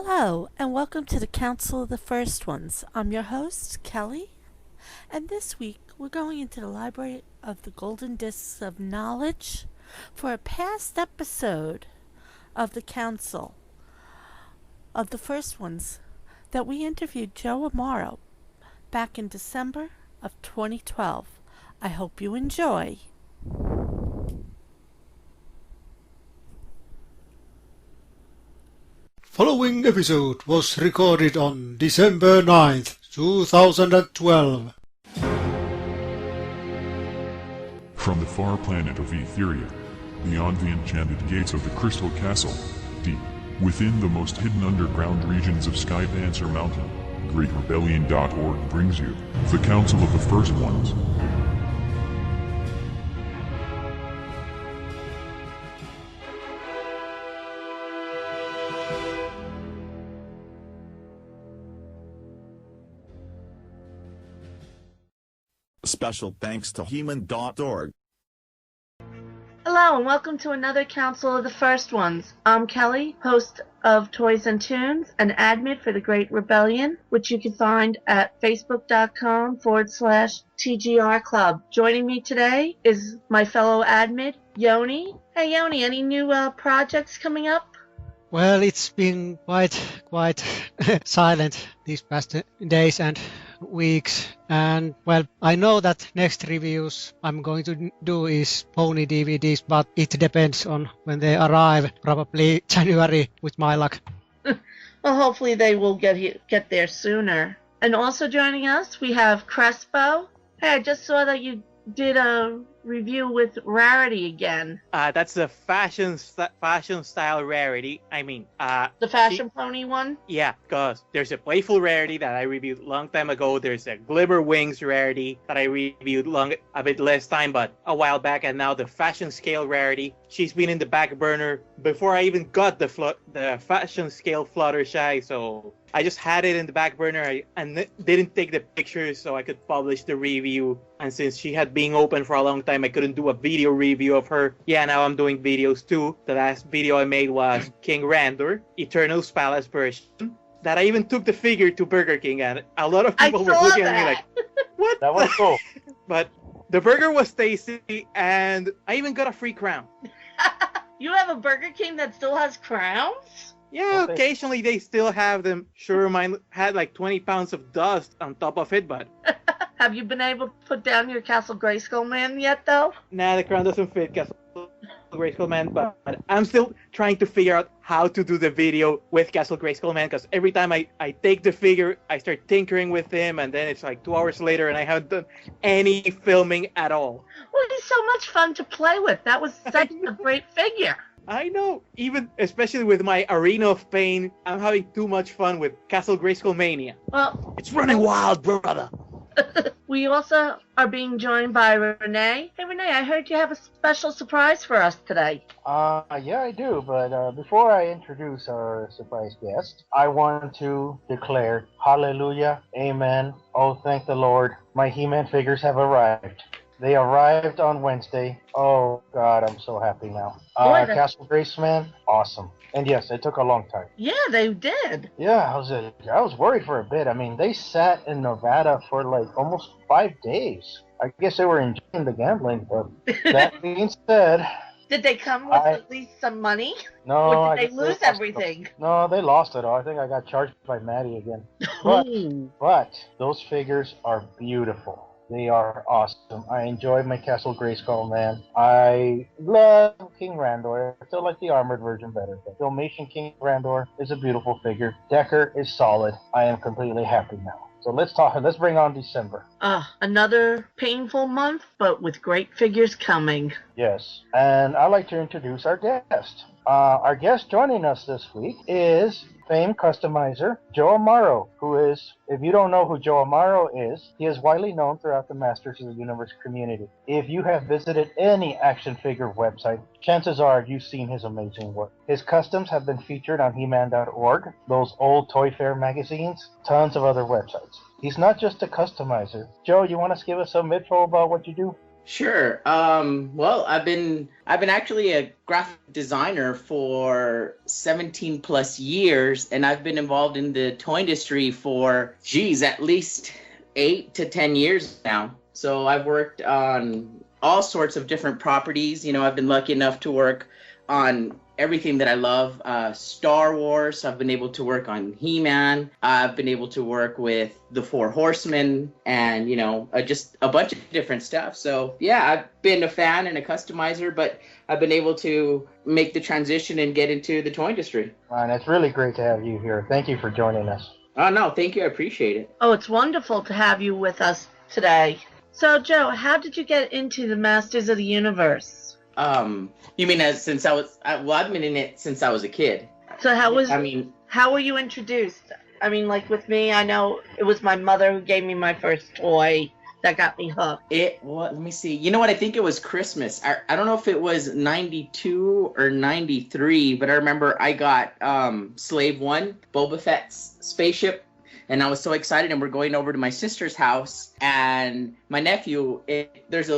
Hello, and welcome to the Council of the First Ones. I'm your host, Kelly, and this week we're going into the Library of the Golden Discs of Knowledge for a past episode of the Council of the First Ones that we interviewed Joe Amaro back in December of 2012. I hope you enjoy. Following episode was recorded on December 9th, 2012. From the far planet of Etheria, beyond the enchanted gates of the Crystal Castle, deep within the most hidden underground regions of Skydancer Mountain, GreatRebellion.org brings you the Council of the First Ones. Special thanks to Human.org. Hello and welcome to another Council of the First Ones. I'm Kelly, host of Toys and Tunes and admin for the Great Rebellion, which you can find at facebook.com/TGR Club. Joining me today is my fellow admin, Joni. Hey Joni, any new projects coming up? Well, it's been quite silent these past days and weeks, and well, I know that next reviews I'm going to do is pony DVDs, but it depends on when they arrive, probably January with my luck. Well, hopefully they will get there sooner. And also joining us, we have Crespo. Hey, I just saw that you did a review with Rarity again. That's the fashion style Rarity. The Fashion Pony one? Yeah, because there's a Playful Rarity that I reviewed a long time ago. There's a Glimmer Wings Rarity that I reviewed a bit less time, but a while back. And now the Fashion Scale Rarity. She's been in the back burner before I even got the Fashion Scale Fluttershy, so I just had it in the back burner and didn't take the pictures so I could publish the review. And since she had been open for a long time, I couldn't do a video review of her. Yeah, now I'm doing videos too. The last video I made was King Randor, Eternal's Palace version. That I even took the figure to Burger King, and a lot of people were looking at me like, what? That was cool. But the burger was tasty, and I even got a free crown. You have a Burger King that still has crowns? Yeah, occasionally they still have them. Sure, mine had like 20 pounds of dust on top of it, but... Have you been able to put down your Castle Grayskull Man yet, though? Nah, the crown doesn't fit Castle Grayskull Man, but I'm still trying to figure out how to do the video with Castle Grayskull Man, because every time I take the figure, I start tinkering with him, and then it's like 2 hours later, and I haven't done any filming at all. Well, he's so much fun to play with. That was such a great figure. I know. Especially with my Arena of Pain, I'm having too much fun with Castle Grayskull Mania. Well, it's running wild, brother. We also are being joined by Rene. Hey, Rene, I heard you have a special surprise for us today. Yeah, I do, but before I introduce our surprise guest, I want to declare, hallelujah, amen, oh, thank the Lord, my He-Man figures have arrived. They arrived on Wednesday. Oh, God, I'm so happy now. Castle Graysman, awesome. And yes, it took a long time. Yeah, they did. Yeah, I was worried for a bit. I mean, they sat in Nevada for like almost 5 days. I guess they were enjoying the gambling, but that being said... Did they come with at least some money? No. Or did they lose everything? No, they lost it all. I think I got charged by Maddie again. But those figures are beautiful. They are awesome. I enjoy my Castle Grayskull Man. I love King Randor. I still like the armored version better. But Filmation King Randor is a beautiful figure. Decker is solid. I am completely happy now. So let's bring on December. Another painful month, but with great figures coming. Yes. And I'd like to introduce our guest. Our guest joining us this week is famed customizer Joe Amaro, who is, if you don't know who Joe Amaro is, he is widely known throughout the Masters of the Universe community. If you have visited any action figure website, chances are you've seen his amazing work. His customs have been featured on He-Man.org, those old Toy Fair magazines, tons of other websites. He's not just a customizer. Joe, you want to give us some info about what you do? Sure. Well, I've been actually a graphic designer for 17 plus years, and I've been involved in the toy industry for, geez, at least 8 to 10 years now. So I've worked on all sorts of different properties. I've been lucky enough to work on everything that I love. Star Wars. I've been able to work on He-Man. I've been able to work with the Four Horsemen, and just a bunch of different stuff. So yeah, I've been a fan and a customizer, but I've been able to make the transition and get into the toy industry. And it's really great to have you here. Thank you for joining us. Oh no, thank you. I appreciate it. Oh, it's wonderful to have you with us today. So, Joe, how did you get into the Masters of the Universe? You mean since I was? I've been in it since I was a kid. So how were you introduced? I mean, like with me, I know it was my mother who gave me my first toy that got me hooked. Let me see. You know what? I think it was Christmas. I don't know if it was 92 or 93, but I remember I got Slave One, Boba Fett's spaceship. And I was so excited, and we're going over to my sister's house, and my nephew, there's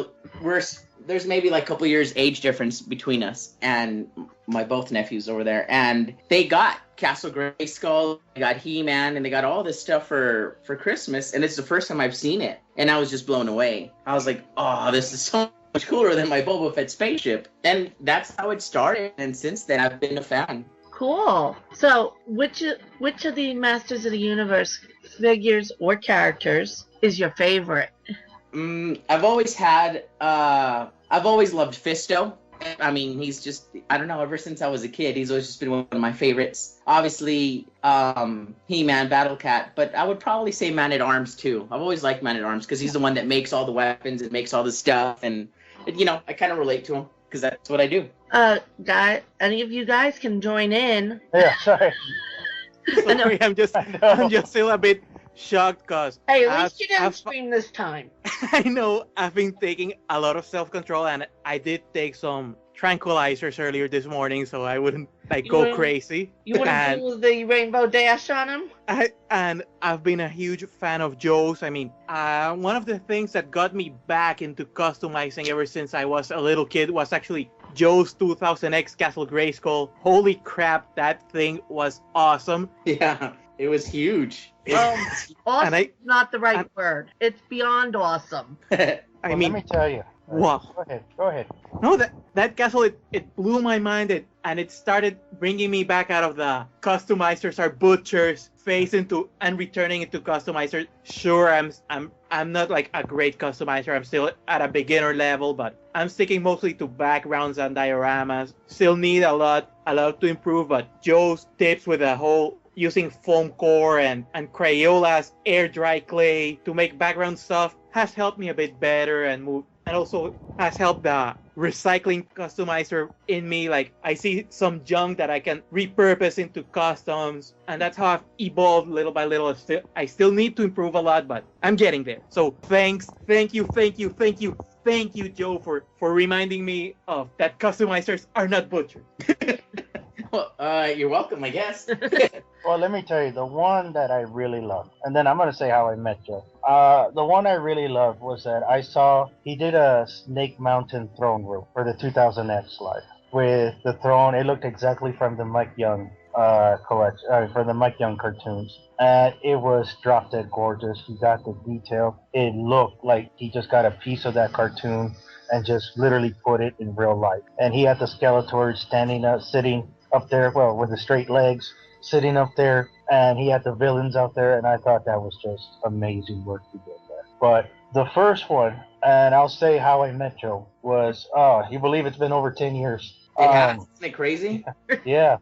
maybe like a couple years age difference between us, and my both nephews over there, and they got Castle Grayskull, they got He-Man, and they got all this stuff for Christmas, and it's the first time I've seen it, and I was just blown away. I was like, oh, this is so much cooler than my Boba Fett spaceship, and that's how it started, and since then I've been a fan. Cool. So, which of the Masters of the Universe figures or characters is your favorite? I've always loved Fisto. I mean, he's just, I don't know, ever since I was a kid, he's always just been one of my favorites. Obviously, He-Man, Battle Cat, but I would probably say Man-at-Arms too. I've always liked Man-at-Arms because he's the one that makes all the weapons and makes all the stuff, and, I kind of relate to him because that's what I do. Any of you guys can join in. Yeah, sorry. Sorry, I'm just still a bit shocked because hey, at least you didn't scream this time. I know I've been taking a lot of self-control, and I did take some tranquilizers earlier this morning, so I wouldn't go crazy. You wouldn't do the Rainbow Dash on him? And I've been a huge fan of Joe's. I mean, one of the things that got me back into customizing ever since I was a little kid was actually Joe's 2000X Castle Grayskull. Holy crap, that thing was awesome. Yeah, it was huge. Awesome is not the right word. It's beyond awesome. Let me tell you. Wow. Go ahead. No, that castle, it blew my mind, and it started bringing me back out of the customizers are butchers phase into and returning into customizers. Sure, I'm not like a great customizer. I'm still at a beginner level, but I'm sticking mostly to backgrounds and dioramas. Still need a lot to improve, but Joe's tips with the whole using foam core and Crayola's air dry clay to make background stuff has helped me a bit better and also has helped the recycling customizer in me. Like, I see some junk that I can repurpose into customs, and that's how I've evolved little by little. I still need to improve a lot, but I'm getting there. So thank you, Joe, for reminding me of that customizers are not butchers. Well, you're welcome, I guess. Well, let me tell you, the one that I really loved, and then I'm going to say how I met Joe. The one I really loved was that I saw he did a Snake Mountain throne room for the 2000X slide. With the throne, it looked exactly from the Mike Young collection, from the Mike Young cartoons. And it was drop dead gorgeous. He got the detail. It looked like he just got a piece of that cartoon and just literally put it in real life. And he had the Skeletor sitting up there, well, with the straight legs, sitting up there, and he had the villains out there, and I thought that was just amazing work he did there. But the first one, and I'll say how I met Joe, was, you believe it's been over 10 years. Isn't it crazy? Yeah.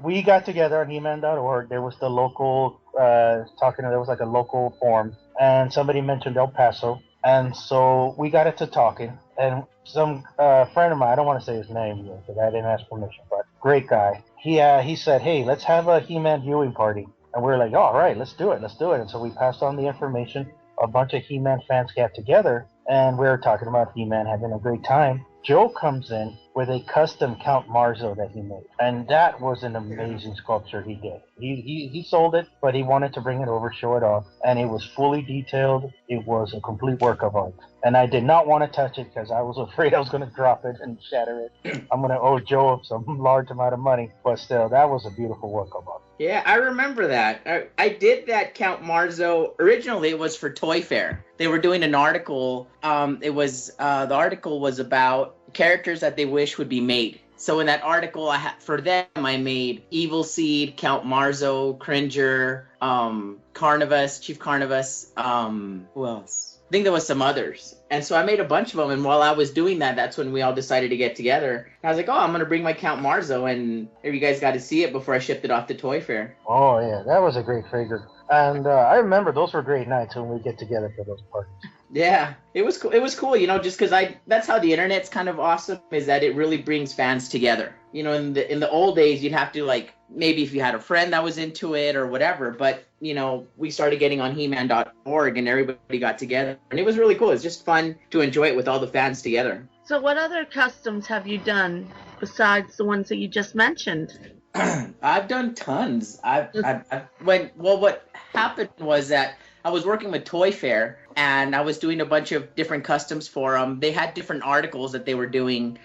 We got together on He-Man.org. There was the local, there was like a local forum, and somebody mentioned El Paso, and so we got into talking, and some friend of mine, I don't want to say his name because I didn't ask permission, but great guy. He said, hey, let's have a He-Man viewing party. And we were like, all right, let's do it. And so we passed on the information. A bunch of He-Man fans got together, and we were talking about He-Man, having a great time. Joe comes in with a custom Count Marzo that he made, and that was an amazing sculpture he did. He sold it, but he wanted to bring it over, show it off, and it was fully detailed. It was a complete work of art, and I did not want to touch it because I was afraid I was going to drop it and shatter it. I'm going to owe Joe some large amount of money, but still, that was a beautiful work of art. Yeah, I remember that. I did that Count Marzo. Originally, it was for Toy Fair. They were doing an article. The article was about characters that they wish would be made. So in that article, for them, I made Evil Seed, Count Marzo, Cringer, Carnivus, Chief Carnivus. Who else? I think there was some others. And so I made a bunch of them. And while I was doing that, that's when we all decided to get together. And I was like, oh, I'm going to bring my Count Marzo. And you guys got to see it before I shipped it off to Toy Fair. Oh, yeah. That was a great figure. And I remember those were great nights when we get together for those parties. Yeah, it was cool. It was cool, just because that's how the internet's kind of awesome, is that it really brings fans together. In the old days, you'd have to, like, maybe if you had a friend that was into it or whatever, but, we started getting on He-Man.org and everybody got together, and it was really cool. It's just fun to enjoy it with all the fans together. So what other customs have you done besides the ones that you just mentioned? I've done tons. What happened was that I was working with Toy Fair, and I was doing a bunch of different customs for them. They had different articles that they were doing,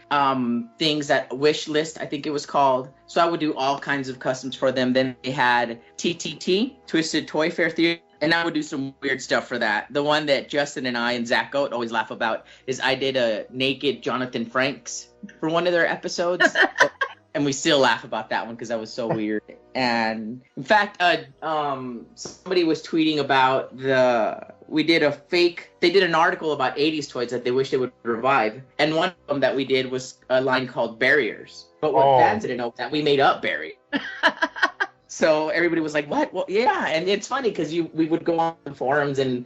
things that Wish List, I think it was called. So I would do all kinds of customs for them. Then they had TTT, Twisted Toy Fair Theory, and I would do some weird stuff for that. The one that Justin and I and Zach Goat always laugh about is I did a naked Jonathan Frakes for one of their episodes. And we still laugh about that one because that was so weird. And in fact, somebody was tweeting about they did an article about 80s toys that they wish they would revive. And one of them that we did was a line called Barriers. But what fans didn't know that we made up Barriers. So everybody was like, what? Well, yeah. And it's funny because we would go on the forums and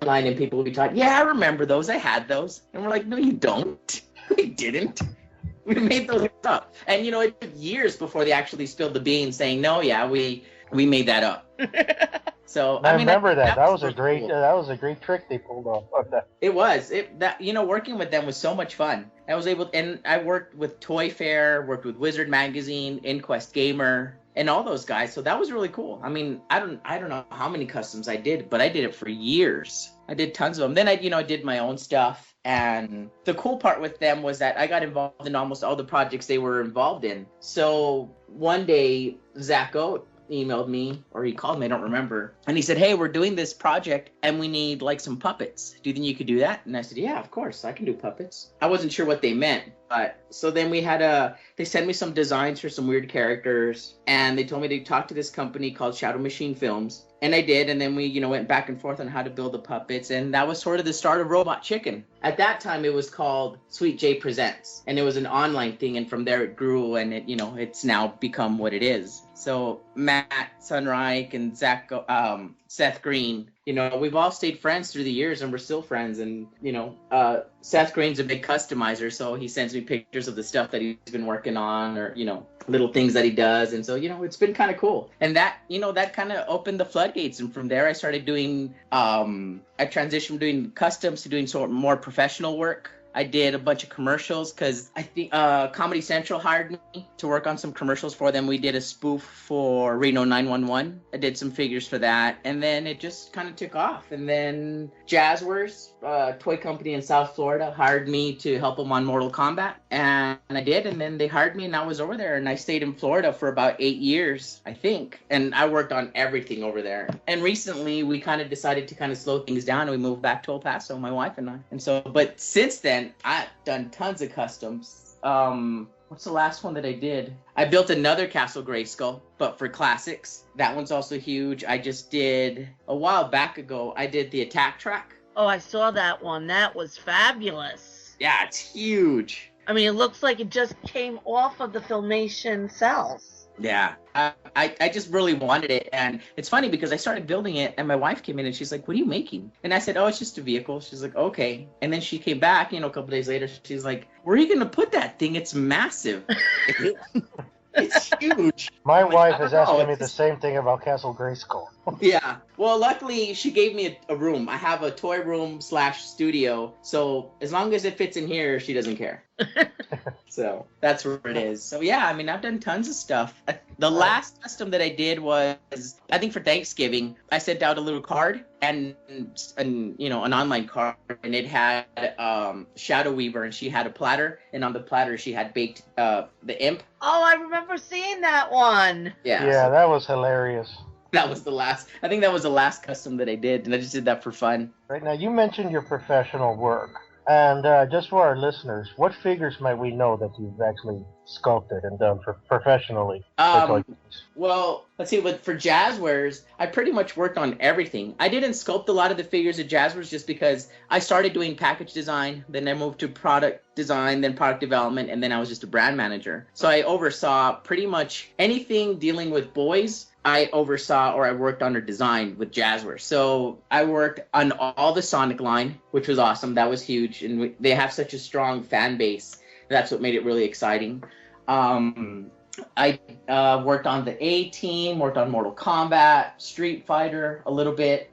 online and people would be talking, yeah, I remember those. I had those. And we're like, no, you don't. We didn't. We made those up. And, it took years before they actually spilled the beans saying, no, yeah, we made that up. So I remember that. That was a great trick they pulled off of that. It was. Working with them was so much fun. I worked with Toy Fair, worked with Wizard Magazine, Inquest Gamer, and all those guys. So that was really cool. I mean, I don't know how many customs I did, but I did it for years. I did tons of them. Then I did my own stuff. And the cool part with them was that I got involved in almost all the projects they were involved in. So one day, Zach Oat emailed me, or he called me, I don't remember. And he said, hey, we're doing this project and we need like some puppets. Do you think you could do that? And I said, yeah, of course, I can do puppets. I wasn't sure what they meant. But so then they sent me some designs for some weird characters, and they told me to talk to this company called Shadow Machine Films. And I did, and then we, went back and forth on how to build the puppets, and that was sort of the start of Robot Chicken. At that time, it was called Sweet J Presents, and it was an online thing, and from there it grew, and it's now become what it is. So Matt Sunreich and Seth Green, we've all stayed friends through the years, and we're still friends. And Seth Green's a big customizer, so he sends me pictures of the stuff that he's been working on, or little things that he does. And so it's been kind of cool. And that that kind of opened the floodgates. And from there, I started doing I transitioned from doing customs to doing sort of more professional work. I did a bunch of commercials because I think Comedy Central hired me to work on some commercials for them. We did a spoof for Reno 911. I did some figures for that, and then it just kind of took off. And then Jazzwares, a toy company in South Florida, hired me to help them on Mortal Kombat, and I did. And then they hired me, and I was over there, and I stayed in Florida for about 8 years, I think. And I worked on everything over there. And recently, we kind of decided to kind of slow things down, and we moved back to El Paso, my wife and I. And so, but since then, I've done tons of customs. What's the last one that I did? I built another Castle Grayskull, but for classics. That one's also huge. I just did, a while back ago, I did the Attack Track. Oh, I saw that one. That was fabulous. Yeah, it's huge. I mean, it looks like it just came off of the Filmation cells. Yeah, I just really wanted it. And it's funny because I started building it and my wife came in and she's like, what are you making? And I said, oh, it's just a vehicle. She's like, okay. And then she came back, a couple days later, she's like, where are you going to put that thing? It's massive. It's huge. My wife is asking me the same thing about Castle Grayskull. Yeah. Well, luckily she gave me a room. I have a toy room / studio. So as long as it fits in here, she doesn't care. So that's where it is. So yeah, I mean, I've done tons of stuff. The last custom that I did was, I think for Thanksgiving, I sent out a little card and you know, an online card, and it had Shadow Weaver, and she had a platter, and on the platter she had baked the imp. Oh, I remember seeing that one. Yeah. Yeah, So that was hilarious. that was the last. I think that was the last custom that I did, and I just did that for fun. Right now, you mentioned your professional work. And just for our listeners, what figures might we know that you've actually sculpted and done professionally? Well, let's see. But for Jazzwares, I pretty much worked on everything. I didn't sculpt a lot of the figures at Jazzwares just because I started doing package design, then I moved to product design, then product development, and then I was just a brand manager. So I oversaw pretty much anything dealing with boys. I oversaw or I worked under design with Jazzwares. So I worked on all the Sonic line, which was awesome. That was huge. And they have such a strong fan base. That's what made it really exciting. I worked on the A-Team, worked on Mortal Kombat, Street Fighter a little bit.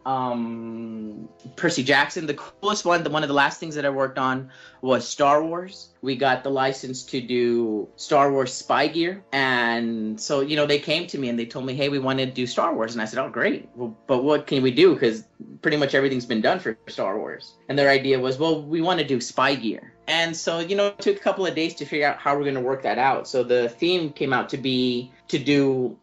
Percy Jackson, the coolest one, one of the last things that I worked on was Star Wars. We got the license to do Star Wars spy gear. And so, you know, they came to me and they told me, hey, we want to do Star Wars. And I said, oh, great. Well, but what can we do? Because pretty much everything's been done for Star Wars. And their idea was, well, we want to do spy gear. And so, you know, it took a couple of days to figure out how we're going to work that out. So the theme came out to be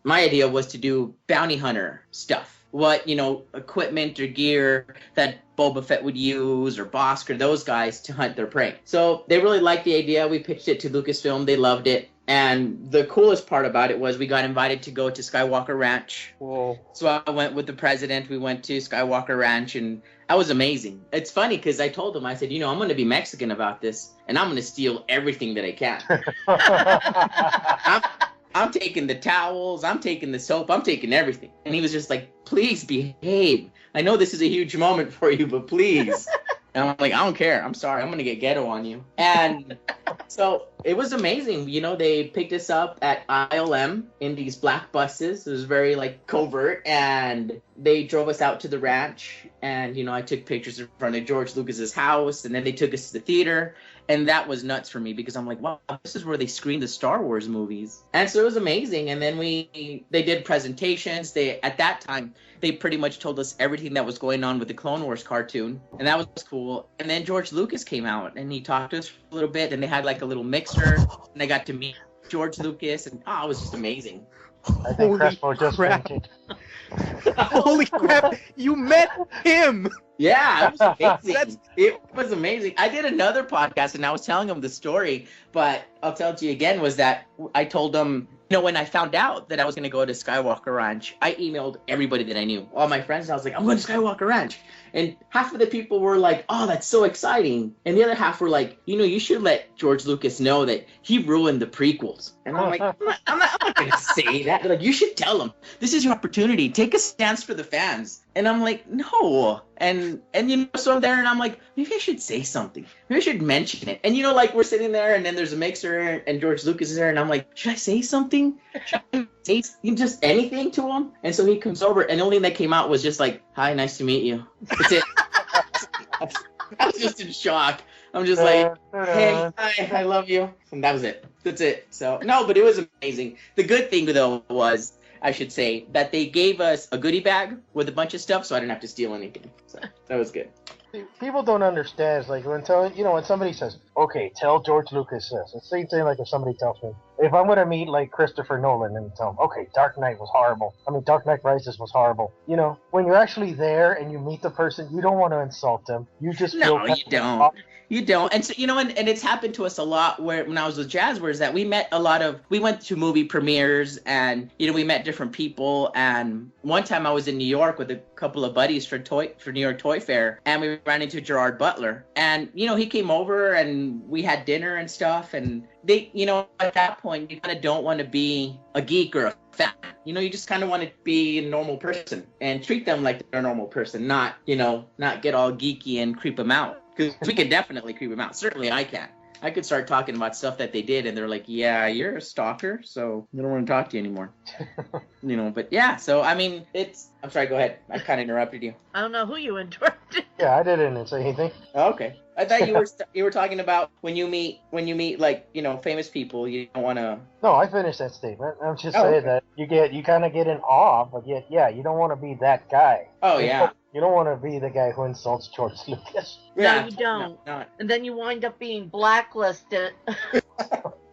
my idea was to do bounty hunter stuff. What, you know, equipment or gear that Boba Fett would use, or Bosk, or those guys to hunt their prey. So they really liked the idea. We pitched it to Lucasfilm. They loved it. And the coolest part about it was we got invited to go to Skywalker Ranch. Whoa. So I went with the president. We went to Skywalker Ranch, and that was amazing. It's funny because I told him, I said, you know, I'm going to be Mexican about this, and I'm going to steal everything that I can. I'm taking the towels, I'm taking the soap, I'm taking everything. And he was just like, please behave. I know this is a huge moment for you, but please. And I'm like, I don't care. I'm sorry. I'm going to get ghetto on you. And so it was amazing. You know, they picked us up at ILM in these black buses. It was very, like, covert. And they drove us out to the ranch. And, you know, I took pictures in front of George Lucas's house. And then they took us to the theater. And that was nuts for me because I'm like, wow, this is where they screened the Star Wars movies. And so it was amazing. And then they did presentations. At that time, they pretty much told us everything that was going on with the Clone Wars cartoon. And that was cool. And then George Lucas came out and he talked to us for a little bit. And they had like a little mixer. And I got to meet George Lucas. And it was just amazing. I think Crespo just mentioned. Holy crap! You met him. Yeah, it was amazing. It was amazing. I did another podcast and I was telling him the story, but I'll tell it to you again, was that I told him, you know, when I found out that I was going to go to Skywalker Ranch, I emailed everybody that I knew, all my friends, and I was like, I'm going to Skywalker Ranch. And half of the people were like, oh, that's so exciting. And the other half were like, you know, you should let George Lucas know that he ruined the prequels. And I'm like, I'm not going to say that. They're like, you should tell him. This is your opportunity. Take a stance for the fans. And I'm like, no. And you know, so I'm there and I'm like, maybe I should say something. Maybe I should mention it. And you know, like we're sitting there and then there's a mixer and George Lucas is there and I'm like, should I say something? Should I say just anything to him? And so he comes over and the only thing that came out was just like, hi, nice to meet you. That's it. I was just in shock. I'm just like, hey, hi, I love you. And that was it. That's it. So, no, but it was amazing. The good thing, though, was, I should say, that they gave us a goodie bag with a bunch of stuff, so I didn't have to steal anything. So that was good. People don't understand. It's like when somebody says, okay, tell George Lucas this. It's the same thing like if somebody tells me, if I'm going to meet like Christopher Nolan and tell him, okay, Dark Knight was horrible. I mean, Dark Knight Rises was horrible. You know, when you're actually there and you meet the person, you don't want to insult them. You just feel no, you don't. You don't. And so, you know, and it's happened to us a lot when I was with Jazzwares that we met we went to movie premieres and, you know, we met different people. And one time I was in New York with a couple of buddies for New York Toy Fair and we ran into Gerard Butler. And, you know, he came over and we had dinner and stuff. And they, you know, at that point, you kind of don't want to be a geek or a fan. You know, you just kind of want to be a normal person and treat them like they're a normal person, not get all geeky and creep them out. Because we can definitely creep them out. Certainly I can. I could start talking about stuff that they did, and they're like, "Yeah, you're a stalker, so I don't want to talk to you anymore." But yeah. So I mean, it's. I'm sorry. Go ahead. I kind of interrupted you. I don't know who you interrupted. Yeah, I didn't say anything. Okay. I thought you were talking about when you meet like famous people, you don't want to. No, I finished that statement. I'm just saying that you kind of get in awe, but yet you don't want to be that guy. Oh yeah. You don't want to be the guy who insults George Lucas. No, you don't. No. And then you wind up being blacklisted.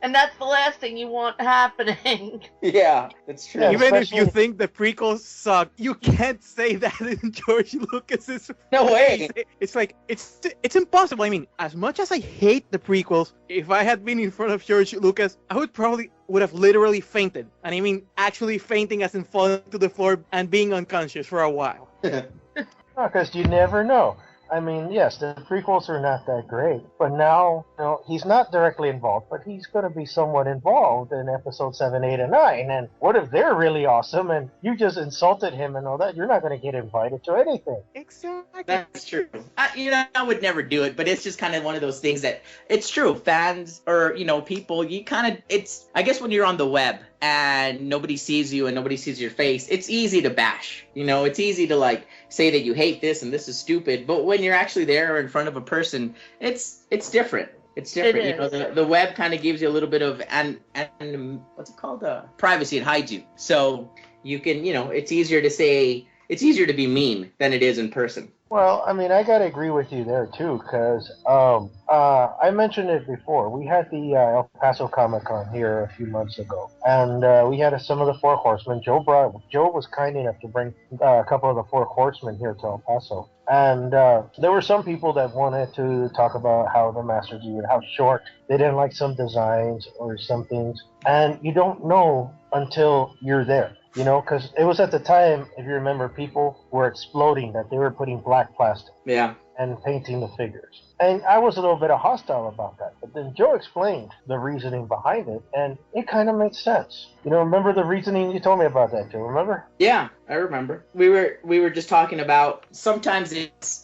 And that's the last thing you want happening. Yeah, that's true. Yeah, Even if you think the prequels suck, you can't say that in George Lucas's. No way. It's like it's impossible. I mean, as much as I hate the prequels, if I had been in front of George Lucas, I would have literally fainted. And I mean, actually fainting as in falling to the floor and being unconscious for a while. Because you never know. I mean, yes, the prequels are not that great, but now, he's not directly involved, but he's going to be somewhat involved in episode 7, 8, and 9. And what if they're really awesome and you just insulted him and all that? You're not going to get invited to anything. Exactly. That's true. I would never do it, but it's just kind of one of those things that it's true. Fans or, people, I guess when you're on the web and nobody sees you and nobody sees your face, it's easy to bash. It's easy to say that you hate this and this is stupid. But when you're actually there or in front of a person, it's different. It's different. It is. The web kind of gives you a little bit of and what's it called? Privacy. It hides you. So you can, it's easier to be mean than it is in person. Well, I mean, I got to agree with you there, too, because I mentioned it before. We had the El Paso Comic-Con here a few months ago, and we had some of the Four Horsemen. Joe was kind enough to bring a couple of the Four Horsemen here to El Paso. And there were some people that wanted to talk about how the Masters were, how short. They didn't like some designs or some things. And you don't know until you're there. Because it was at the time, if you remember, people were exploding that they were putting black plastic and painting the figures. And I was a little bit hostile about that. But then Joe explained the reasoning behind it, and it kind of makes sense. Remember the reasoning you told me about that, Joe? Remember? Yeah, I remember. We were just talking about sometimes it's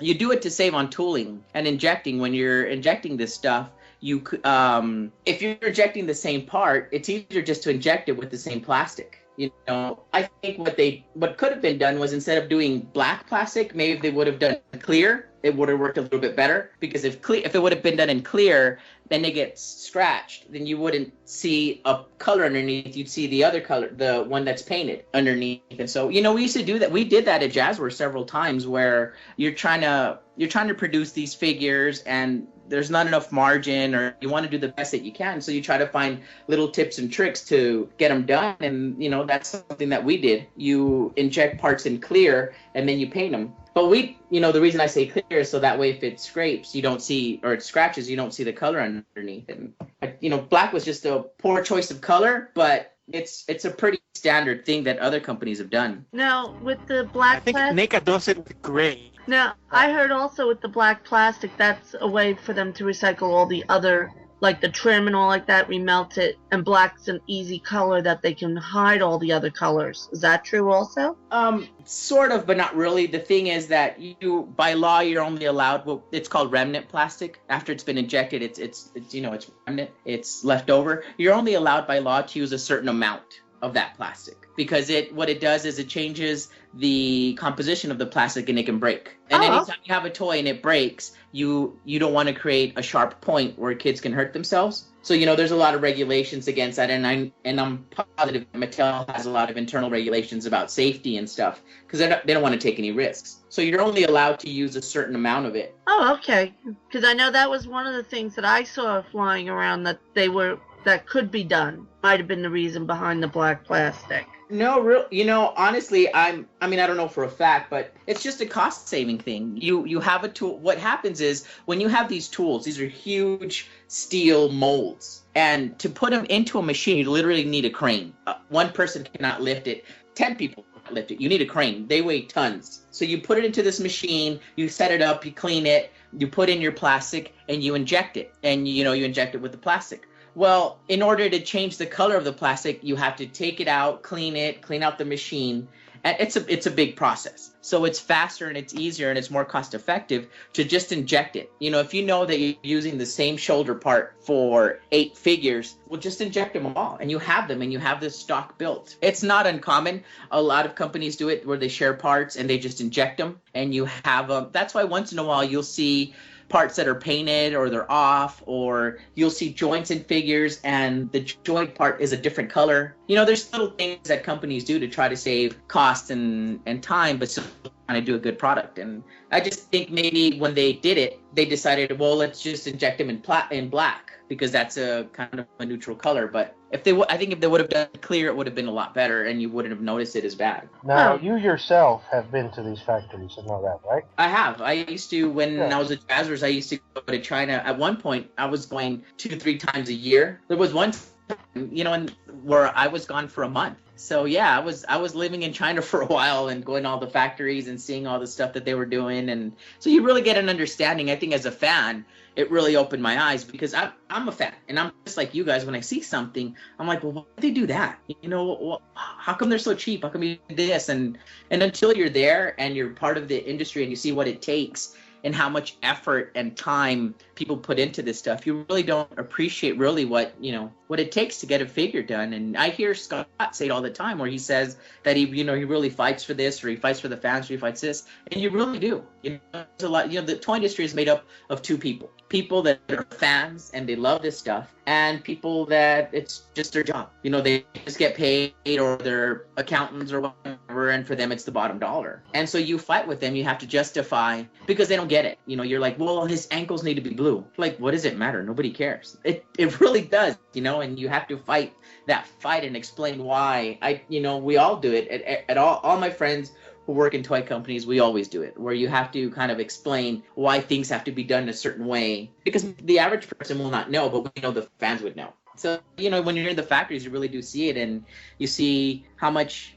you do it to save on tooling and injecting. When you're injecting this stuff, you if you're injecting the same part, it's easier just to inject it with the same plastic. I think what could have been done was instead of doing black plastic, maybe they would have done clear. It would have worked a little bit better, because if it would have been done in clear, then it gets scratched. Then you wouldn't see a color underneath. You'd see the other color, the one that's painted underneath. And so, we used to do that. We did that at Jazzware several times, where you're trying to produce these figures and there's not enough margin, or you want to do the best that you can. So you try to find little tips and tricks to get them done. And, that's something that we did. You inject parts in clear and then you paint them. But the reason I say clear is so that way if it scrapes, you don't see, or it scratches, you don't see the color underneath. And, black was just a poor choice of color, but it's a pretty standard thing that other companies have done. Now, with the black I think plastic... NECA does it with gray. Now, I heard also with the black plastic, that's a way for them to recycle all the other, like the trim and all like that, remelt it, and black's an easy color that they can hide all the other colors. Is that true also? Sort of, but not really. The thing is that by law, you're only allowed, it's called remnant plastic. After it's been injected, it's remnant, it's left over. You're only allowed by law to use a certain amount of that plastic, because what it does is it changes the composition of the plastic and it can break. And anytime you have a toy and it breaks, you don't want to create a sharp point where kids can hurt themselves. So there's a lot of regulations against that, and I'm positive Mattel has a lot of internal regulations about safety and stuff, because they don't want to take any risks. So you're only allowed to use a certain amount of it. Oh, okay. Because I know that was one of the things that I saw flying around that could be done. Might have been the reason behind the black plastic. No, honestly, I don't know for a fact, but it's just a cost-saving thing. You have a tool. What happens is when you have these tools, these are huge steel molds, and to put them into a machine, you literally need a crane. One person cannot lift it. 10 people cannot lift it. You need a crane. They weigh tons. So you put it into this machine, you set it up, you clean it, you put in your plastic, and you inject it. And, you inject it with the plastic. Well, in order to change the color of the plastic, you have to take it out, clean out the machine, And it's a big process. So it's faster and it's easier and it's more cost effective to just inject it. You know, if you know that you're using the same shoulder part for 8 figures, well, just inject them all and you have them and you have this stock built. It's not uncommon. A lot of companies do it where they share parts and they just inject them and you have them. That's why once in a while you'll see parts that are painted or they're off, or you'll see joints in figures and the joint part is a different color. You know, there's little things that companies do to try to save cost and time, but still trying to do a good product. And I just think maybe when they did it, they decided, well, let's just inject them in black because that's a kind of a neutral color. But I think if they would have done it clear, it would have been a lot better and you wouldn't have noticed it as bad. Now, you yourself have been to these factories and know that, right? I have. I used to, when I was at Jazzers, I used to go to China. At one point, I was going 2-3 times a year. There was one time, you know, where I was gone for a month. So yeah, I was living in China for a while and going to all the factories and seeing all the stuff that they were doing, and so you really get an understanding. I think as a fan, it really opened my eyes because I'm a fan and I'm just like you guys. When I see something, I'm like, well, why did they do that? You know, how come they're so cheap? How come you do this? And until you're there and you're part of the industry and you see what it takes and how much effort and time people put into this stuff, you really don't appreciate really what it takes to get a figure done. And I hear Scott say it all the time where he says that he really fights for this, or he fights for the fans, or he fights this. And you really do. You know, there's a lot, the toy industry is made up of 2 people. People that are fans and they love this stuff, and people that it's just their job. You know, they just get paid, or they're accountants or whatever, and for them it's the bottom dollar. And so you fight with them, you have to justify, because they don't get it. You know, you're like, well, his ankles need to be blue. Like, what does it matter? Nobody cares. It really does, you know, and you have to fight that fight and explain why. We all do it at all my friends who work in toy companies, we always do it, where you have to kind of explain why things have to be done a certain way, because the average person will not know, but we know the fans would know. So, you know, when you're in the factories, you really do see it, and you see how much,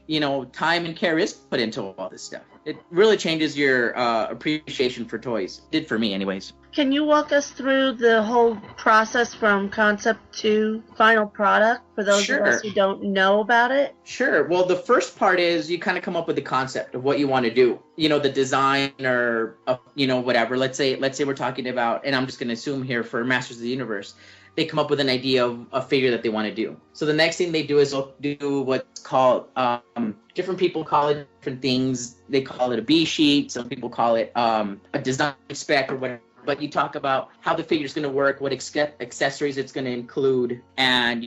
time and care is put into all this stuff. It really changes your appreciation for toys. It did for me anyways. Can you walk us through the whole process from concept to final product for those of us who don't know about it? Sure. Well, the first part is you kind of come up with the concept of what you want to do. You know, the design or, whatever. Let's say we're talking about, and I'm just going to assume here for Masters of the Universe, they come up with an idea of a figure that they want to do. So the next thing they do is they'll do what's called, different people call it different things. They call it a B sheet. Some people call it a design spec or whatever. But you talk about how the figure's going to work, what accessories it's going to include, and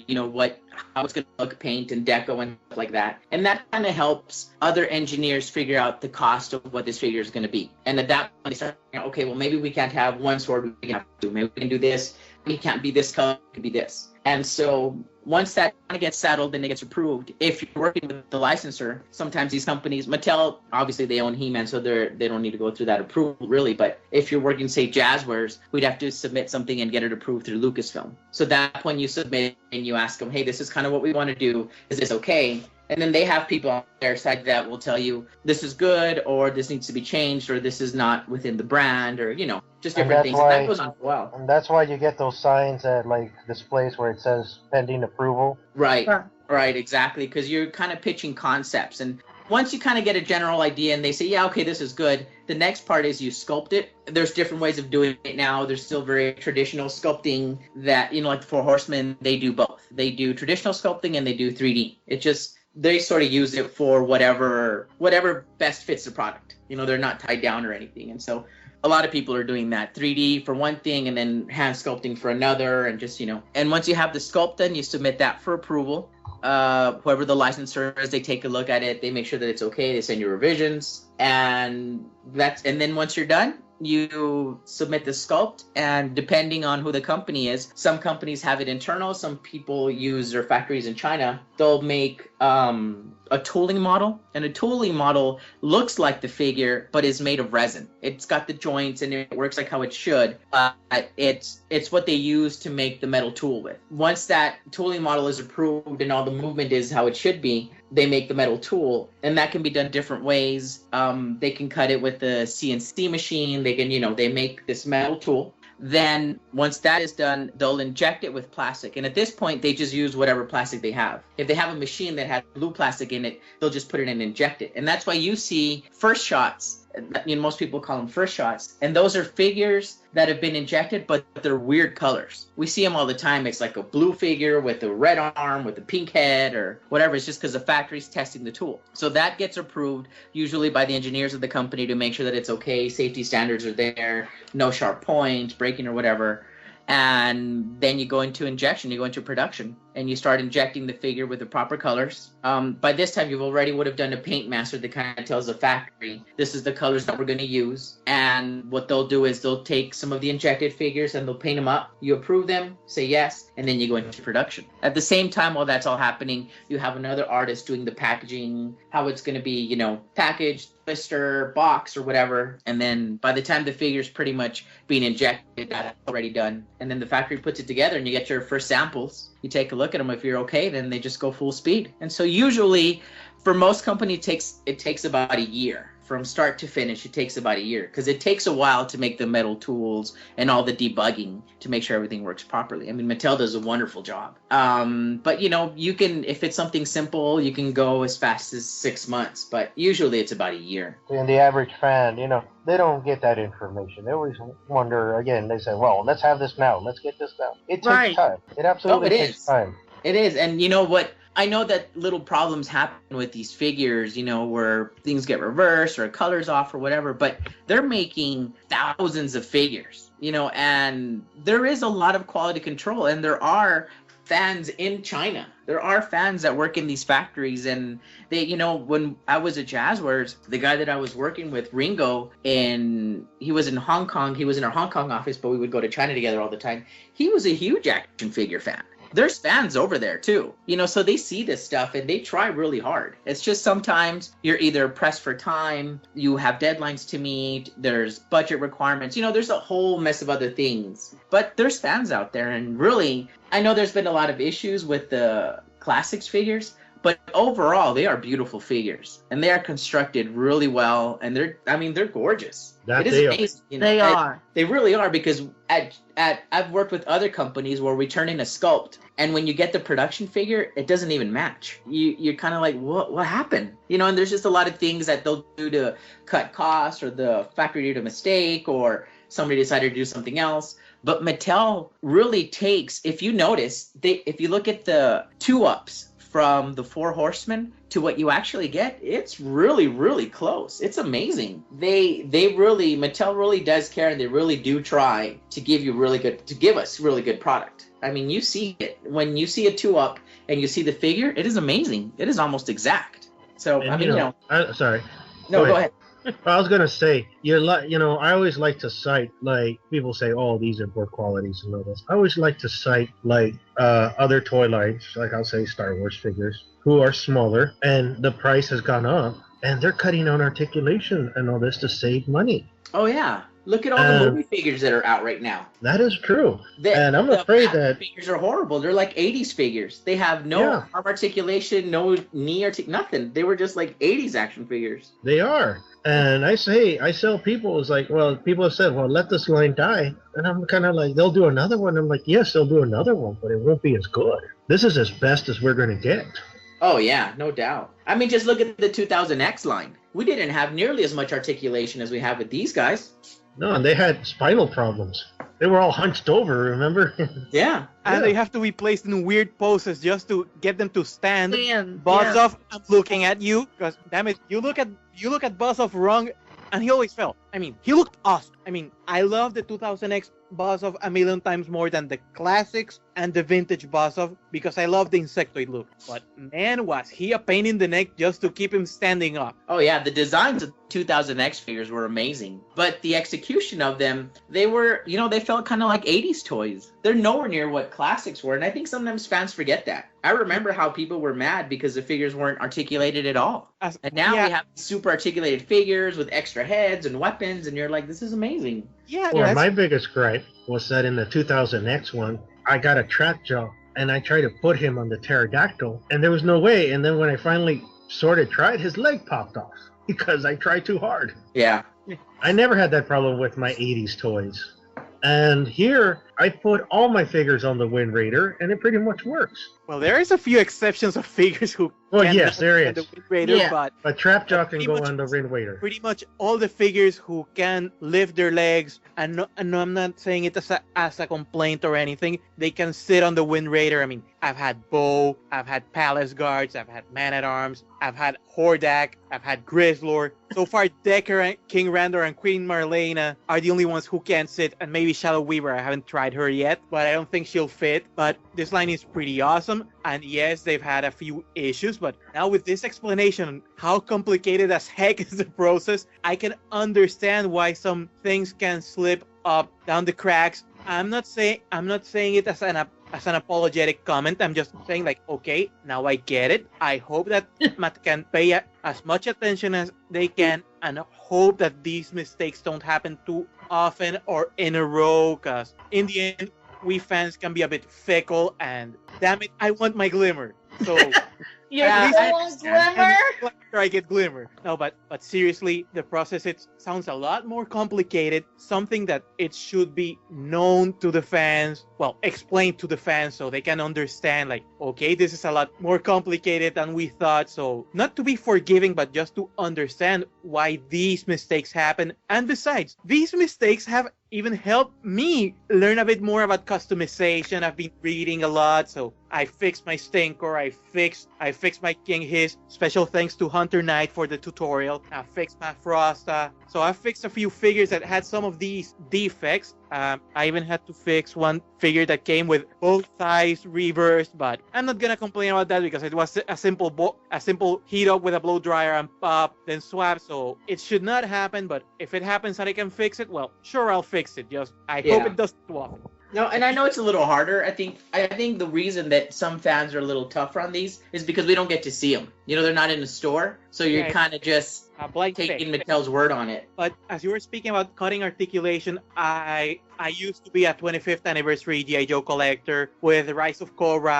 how it's going to look, paint and deco and stuff like that. And that kind of helps other engineers figure out the cost of what this figure is going to be. And at that point, they start, okay, well, maybe we can't have one sword. We can have 2. Maybe we can do this. It can't be this color. It could be this. And so once that kind of gets settled and it gets approved, if you're working with the licensor, sometimes these companies, Mattel, obviously they own He-Man, so they don't need to go through that approval really. But if you're working, say, Jazzwares, we'd have to submit something and get it approved through Lucasfilm. So that point you submit and you ask them, hey, this is kind of what we want to do. Is this okay? And then they have people on their side that will tell you this is good, or this needs to be changed, or this is not within the brand, or, just different things. And that goes on for a while. And that's why you get those signs at, displays where it says pending approval. Right, right, exactly, because you're kind of pitching concepts. And once you kind of get a general idea and they say, yeah, okay, this is good, the next part is you sculpt it. There's different ways of doing it now. There's still very traditional sculpting that, like for Horseman, they do both. They do traditional sculpting and they do 3D. It just... they sort of use it for whatever best fits the product. They're not tied down or anything. And so a lot of people are doing that 3D for one thing and then hand sculpting for another, and just, and once you have the sculpt done, you submit that for approval. Whoever the licensor is, they take a look at it. They make sure that it's okay. They send you revisions, and then once you're done, you submit the sculpt, and depending on who the company is, some companies have it internal, some people use their factories in China. They'll make a tooling model, and a tooling model looks like the figure but is made of resin. It's got the joints and it works like how it should, but it's what they use to make the metal tool with. Once that tooling model is approved and all the movement is how it should be, they make the metal tool, and that can be done different ways. They can cut it with a CNC machine. They can, they make this metal tool. Then once that is done, they'll inject it with plastic. And at this point, they just use whatever plastic they have. If they have a machine that has blue plastic in it, they'll just put it in and inject it. And that's why you see first shots. Most people call them first shots. And those are figures that have been injected, but they're weird colors. We see them all the time. It's like a blue figure with a red arm, with a pink head, or whatever. It's just because the factory's testing the tool. So that gets approved usually by the engineers of the company to make sure that it's okay. Safety standards are there, no sharp points, breaking or whatever. And then you go into injection, you go into production, and you start injecting the figure with the proper colors. By this time, you already would have done a paint master that kind of tells the factory, this is the colors that we're going to use. And what they'll do is they'll take some of the injected figures and they'll paint them up. You approve them, say yes, and then you go into production. At the same time, while that's all happening, you have another artist doing the packaging, how it's going to be, packaged, blister, box, or whatever. And then by the time the figure's pretty much being injected, that's already done. And then the factory puts it together and you get your first samples. You take a look at them. If you're okay, then they just go full speed. And so usually for most companies, it takes about a year. From start to finish, it takes about a year because it takes a while to make the metal tools and all the debugging to make sure everything works properly. I mean, Mattel does a wonderful job. But you can, if it's something simple, you can go as fast as 6 months, but usually it's about a year. And the average fan, they don't get that information. They always wonder, again, they say, well, let's have this now. Let's get this now. It takes time. It absolutely takes time. It is. And you know what? I know that little problems happen with these figures, where things get reversed or colors off or whatever, but they're making thousands of figures, and there is a lot of quality control, and there are fans in China. There are fans that work in these factories, and they, when I was at Jazzwares, the guy that I was working with, Ringo, and he was in Hong Kong. He was in our Hong Kong office, but we would go to China together all the time. He was a huge action figure fan. There's fans over there too, so they see this stuff and they try really hard. It's just sometimes you're either pressed for time, you have deadlines to meet, there's budget requirements, there's a whole mess of other things. But there's fans out there, and really, I know there's been a lot of issues with the classics figures, but overall, they are beautiful figures, and they are constructed really well, and they're gorgeous. It is amazing. They are. They really are, because I've worked with other companies where we turn in a sculpt, and when you get the production figure, it doesn't even match. You're kind of like, what happened? And there's just a lot of things that they'll do to cut costs, or the factory did a mistake, or somebody decided to do something else. But Mattel really takes, if you notice, if you look at the 2-ups from the 4 Horsemen to what you actually get, it's really, really close. It's amazing. Mattel really does care, and they really do try to give us really good product. I mean, you see it. When you see a 2-up and you see the figure, it is amazing. It is almost exact. So, and sorry. No, go ahead. I was gonna say, I always like to cite, like, people say, oh, these are poor qualities and all this. I always like to cite, like, other toy lines, like I'll say Star Wars figures, who are smaller, and the price has gone up, and they're cutting on articulation and all this to save money. Oh yeah. Look at all the movie figures that are out right now. That is true. And I'm afraid that figures are horrible. They're like 80s figures. They have no arm articulation, no knee nothing. They were just like 80s action figures. They are. And I sell people, it's like, well, people have said, well, let this line die. And I'm kind of like, they'll do another one. I'm like, yes, they'll do another one, but it won't be as good. This is as best as we're going to get. Oh, yeah, no doubt. I mean, just look at the 2000X line. We didn't have nearly as much articulation as we have with these guys. No, and they had spinal problems. They were all hunched over, remember? Yeah. And they have to be placed in weird poses just to get them to stand. Buzzov, I'm looking at you, because damn it, you look at Buzzov wrong, and he always fell. I mean, he looked awesome. I mean, I love the 2000X Buzzov a million times more than the classics and the vintage Buzzov, because I love the insectoid look. But man, was he a pain in the neck just to keep him standing up. Oh yeah, the designs of 2000X figures were amazing. But the execution of them, they were, they felt kind of like 80s toys. They're nowhere near what classics were, and I think sometimes fans forget that. I remember how people were mad because the figures weren't articulated at all. And now we have super articulated figures with extra heads and weapons, and you're like, this is amazing. Yeah. Well, my biggest gripe was that in the 2000X one, I got a track jaw, and I tried to put him on the pterodactyl, and there was no way. And then when I finally sort of tried, his leg popped off because I tried too hard. Yeah. I never had that problem with my 80s toys. And here, I put all my figures on the Wind Raider, and it pretty much works. Well, there is a few exceptions of figures who Well, can yes, there on is. the Wind Raider, Yeah. but A Trapjaw can pretty go much- on the Wind Raider. pretty much all the figures who can lift their legs, and no, I'm not saying it as a complaint or anything, they can sit on the Wind Raider. I mean, I've had Bo, I've had Palace Guards, I've had Man-at-Arms, I've had Hordak, I've had Grizzlord. So far, Decker, King Randor, and Queen Marlena are the only ones who can sit, and maybe Shadow Weaver. I haven't tried her yet, but I don't think she'll fit. But this line is pretty awesome, and yes, they've had a few issues, but now with this explanation, how complicated as heck is the process, I can understand why some things can slip up down the cracks. I'm not saying it as an apologetic comment. I'm just saying, like, okay, now I get it. I hope that Matt can pay as much attention as they can, and hope that these mistakes don't happen too often or in a row, because in the end, we fans can be a bit fickle, and damn it, I want my Glimmer. So Yeah, I I want Glimmer. after I get Glimmer. No, but seriously, the process, it sounds a lot more complicated. Something that it should be known to the fans, well, explained to the fans so they can understand, like, okay, this is a lot more complicated than we thought. So not to be forgiving, but just to understand why these mistakes happen. And besides, these mistakes have even helped me learn a bit more about customization. I've been reading a lot, so I fixed my Stinkor, I fixed my King Hiss. Special thanks to Hunter Knight for the tutorial. I fixed my Frosta. So I fixed a few figures that had some of these defects. I even had to fix one figure that came with both thighs reversed, but I'm not gonna complain about that because it was a simple heat up with a blow dryer and pop, then swap. So it should not happen, but if it happens and I can fix it, well, sure, I'll fix it. Just I hope it doesn't too often. No, and I know it's a little harder. I think the reason that some fans are a little tougher on these is because we don't get to see them. You know, they're not in the store, so you're kind of just taking Mattel's word on it. But as you were speaking about cutting articulation, I used to be a 25th anniversary G.I. Joe collector with the Rise of Cobra.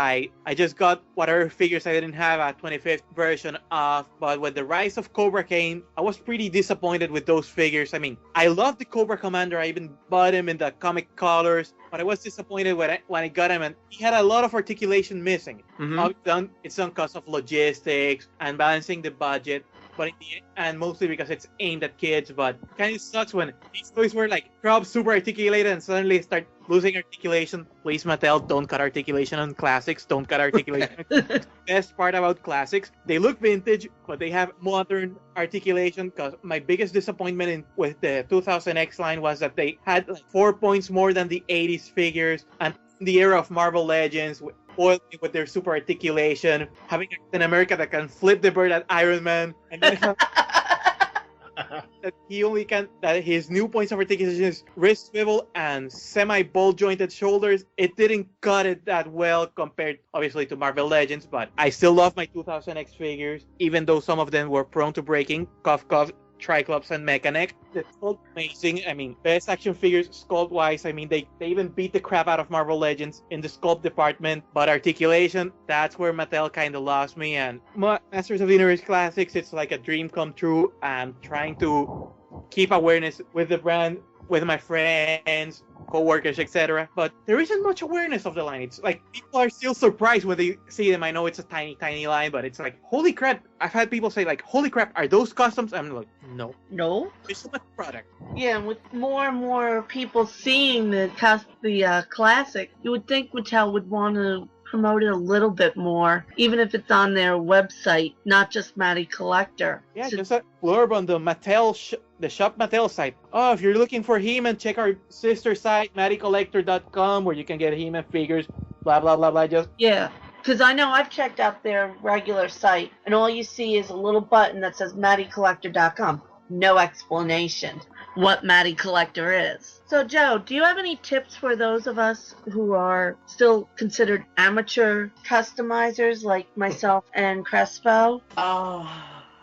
I just got whatever figures I didn't have a 25th version of, but when the Rise of Cobra came, I was pretty disappointed with those figures. I mean, I love the Cobra Commander. I even bought him in the comic colors, but I was disappointed when I got him, and he had a lot of articulation missing. It's done because of logistics and balancing the budget, but and mostly because it's aimed at kids. But kind of sucks when these toys were like super articulated and suddenly start losing articulation. Please, Mattel, don't cut articulation on classics. Don't cut articulation. Best part about classics, they look vintage, but they have modern articulation. Because my biggest disappointment with the 2000X line was that they had like 4 points more than the 80s figures, and in the era of Marvel Legends, with their super articulation, having Captain America that can flip the bird at Iron Man, and then have that his new points of articulation is wrist swivel and semi-ball jointed shoulders. It didn't cut it that well compared, obviously, to Marvel Legends, but I still love my 2000X figures, even though some of them were prone to breaking. Cough, Triclops and Mechanic. It's all amazing. I mean, best action figures sculpt-wise. I mean, they even beat the crap out of Marvel Legends in the sculpt department. But articulation, that's where Mattel kind of lost me. And Masters of the Universe Classics, it's like a dream come true. I'm trying to keep awareness with the brand, with my friends, co-workers, etc. But there isn't much awareness of the line. It's like people are still surprised when they see them. I know it's a tiny line, but it's like, holy crap. I've had people say, like, holy crap, are those customs? I'm like, no. There's so much product. Yeah, with more and more people seeing the classic, you would think Mattel would want to promote it a little bit more, even if it's on their website, not just Matty Collector. Yeah, just a blurb on the Mattel the Shop Mattel site. Oh, if you're looking for He-Man, check our sister site, mattycollector.com, where you can get He-Man figures, blah, blah, blah, blah. Yeah, because I know I've checked out their regular site, and all you see is a little button that says mattycollector.com. No explanation what Matty Collector is. So, Joe, do you have any tips for those of us who are still considered amateur customizers like myself and Crespo?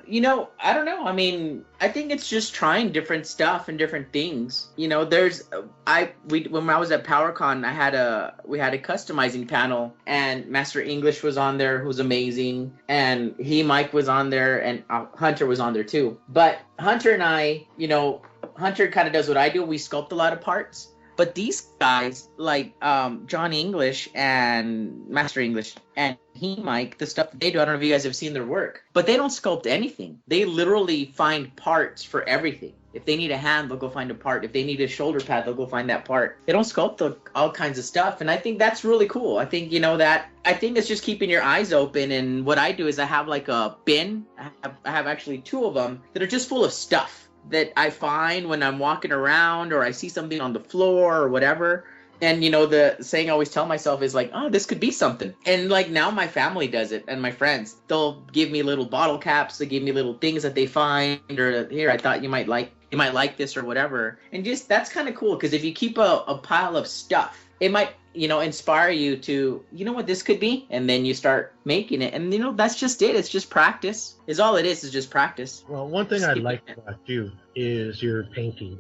You know, I don't know. I mean, I think it's just trying different stuff and different things. You know, when I was at PowerCon, we had a customizing panel, and Master English was on there, who's amazing, and Mike was on there, and Hunter was on there too. But Hunter and I, you know, Hunter kind of does what I do. We sculpt a lot of parts. But these guys, like Johnny English and Master English and Mike, the stuff that they do, I don't know if you guys have seen their work, but they don't sculpt anything. They literally find parts for everything. If they need a hand, they'll go find a part. If they need a shoulder pad, they'll go find that part. They don't sculpt all kinds of stuff, and I think that's really cool. I think, I think it's just keeping your eyes open, and what I do is I have like a bin. I have actually 2 of them that are just full of stuff that I find when I'm walking around or I see something on the floor or whatever. And, the saying I always tell myself is like, oh, this could be something. And like now my family does it and my friends. They'll give me little bottle caps. They give me little things that they find, or here, I thought you might like this or whatever. And just that's kind of cool, because if you keep a pile of stuff, it might, inspire you to, what this could be, and then you start making it. And, that's just it. It's just practice. Is all it is just practice. Well, one thing I like about you is your painting,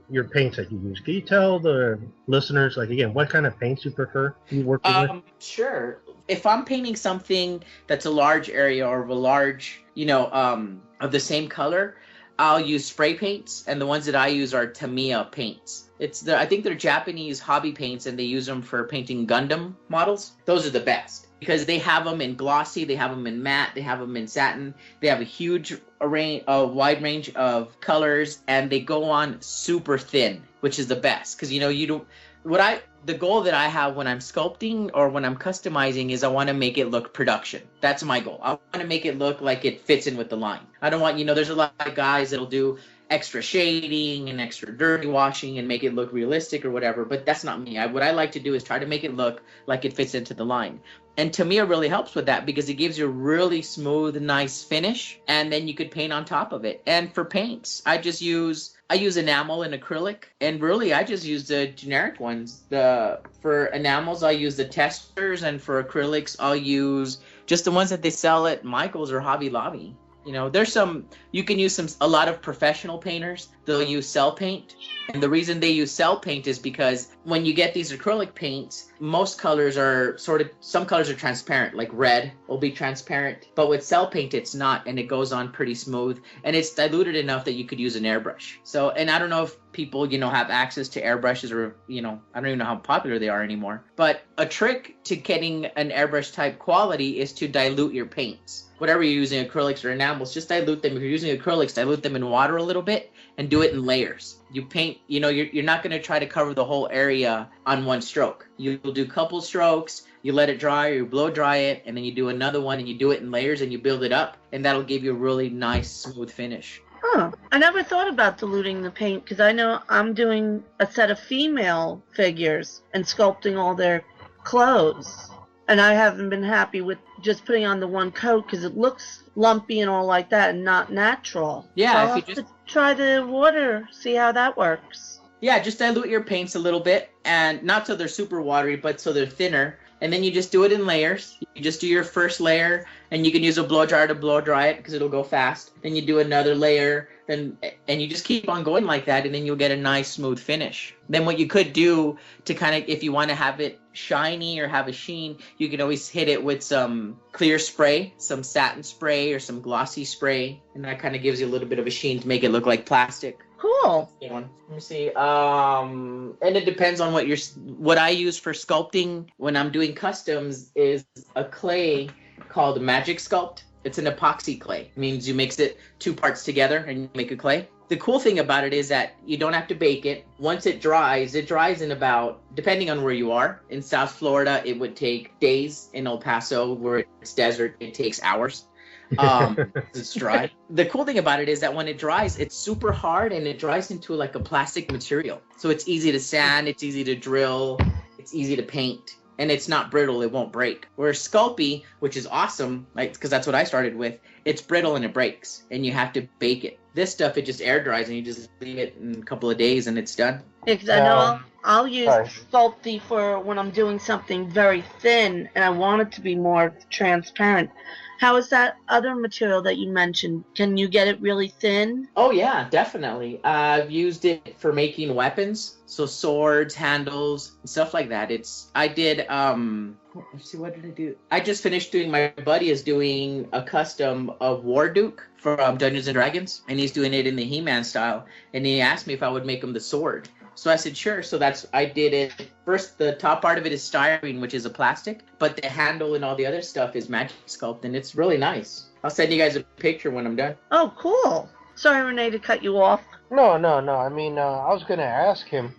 your paints that you use. Can you tell the listeners, like, again, what kind of paints you prefer you work with? Sure. If I'm painting something that's a large area or of a large, of the same color, I'll use spray paints, and the ones that I use are Tamiya paints. I think they're Japanese hobby paints, and they use them for painting Gundam models. Those are the best because they have them in glossy, they have them in matte, they have them in satin. They have a wide range of colors, and they go on super thin, which is the best because the goal that I have when I'm sculpting or when I'm customizing is I want to make it look production. That's my goal. I want to make it look like it fits in with the line. I don't want, there's a lot of guys that'll do extra shading and extra dirty washing and make it look realistic or whatever, but that's not me. What I like to do is try to make it look like it fits into the line. And Tamiya really helps with that because it gives you a really smooth, nice finish, and then you could paint on top of it. And for paints, I use enamel and acrylic, and really I just use the generic ones. For enamels, I'll use the testers, and for acrylics, I'll use just the ones that they sell at Michael's or Hobby Lobby. You can use a lot of professional painters, they'll use cell paint. And the reason they use cell paint is because when you get these acrylic paints, most colors are some colors are transparent, like red will be transparent. But with cell paint, it's not, and it goes on pretty smooth. And it's diluted enough that you could use an airbrush. So, and I don't know if people, have access to airbrushes or, I don't even know how popular they are anymore. But a trick to getting an airbrush type quality is to dilute your paints. Whatever you're using, acrylics or enamels, just dilute them. If you're using acrylics, dilute them in water a little bit and do it in layers. You paint, you're not going to try to cover the whole area on one stroke. You'll do a couple strokes, you let it dry, or you blow dry it, and then you do another one and you do it in layers and you build it up, and that'll give you a really nice, smooth finish. Oh, I never thought about diluting the paint because I know I'm doing a set of female figures and sculpting all their clothes. And I haven't been happy with just putting on the one coat because it looks lumpy and all like that and not natural. Yeah, so I'll have to try the water, see how that works. Yeah, just dilute your paints a little bit, and not so they're super watery, but so they're thinner. And then you just do it in layers. You just do your first layer, and you can use a blow dryer to blow dry it because it'll go fast. Then you do another layer, and you just keep on going like that, and then you'll get a nice smooth finish. Then what you could do to kind of, if you want to have it shiny or have a sheen, you can always hit it with some clear spray, some satin spray or some glossy spray, and that kind of gives you a little bit of a sheen to make it look like plastic. Cool. Let me see. And it depends on what I use for sculpting when I'm doing customs is a clay called Magic Sculpt. It's an epoxy clay. It means you mix it 2 parts together and you make a clay. The cool thing about it is that you don't have to bake it. Once it dries in about, depending on where you are. In South Florida, it would take days. In El Paso, where it's desert, it takes hours. It's dry. The cool thing about it is that when it dries, it's super hard and it dries into like a plastic material. So it's easy to sand, it's easy to drill, it's easy to paint, and it's not brittle, it won't break. Whereas Sculpey, which is awesome, like because that's what I started with, it's brittle and it breaks, and you have to bake it. This stuff, it just air dries and you just leave it in a couple of days and it's done. Because I know I'll use Sculpey for when I'm doing something very thin and I want it to be more transparent. How is that other material that you mentioned? Can you get it really thin? Oh yeah, definitely. I've used it for making weapons, so swords, handles, and stuff like that. Let's see, what did I do? I just finished doing, my buddy is doing a custom of Warduke from Dungeons and Dragons, and he's doing it in the He-Man style, and he asked me if I would make him the sword. So I said, sure. So I did it. First, the top part of it is styrene, which is a plastic, but the handle and all the other stuff is Magic Sculpt, and it's really nice. I'll send you guys a picture when I'm done. Oh, cool. Sorry, Rene, to cut you off. No. I mean, I was going to ask him,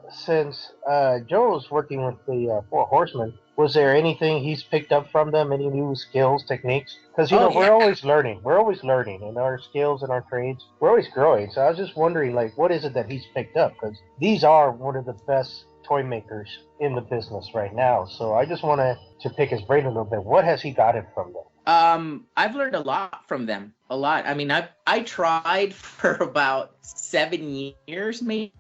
since Joe's working with the Four Horsemen, was there anything he's picked up from them? Any new skills, techniques? Because, we're always learning. We're always learning in our skills and our trades. We're always growing. So I was just wondering, like, what is it that he's picked up? Because these are one of the best toy makers in the business right now. So I just wanted to pick his brain a little bit. What has he gotten from them? I've learned a lot from them. A lot. I mean, I tried for about 7 years maybe